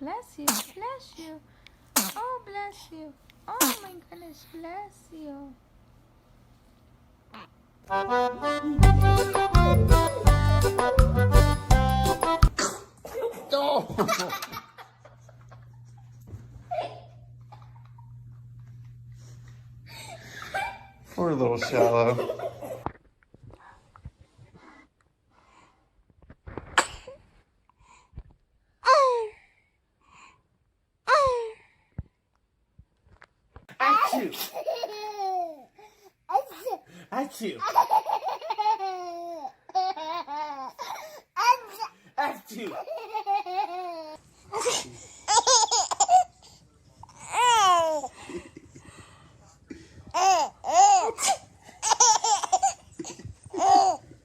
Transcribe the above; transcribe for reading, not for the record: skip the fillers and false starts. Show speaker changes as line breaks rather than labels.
Bless you, bless you. Oh, bless you. Oh my goodness, bless you.
Oh! Poor little Shallow. Achoo! Achoo! Achoo!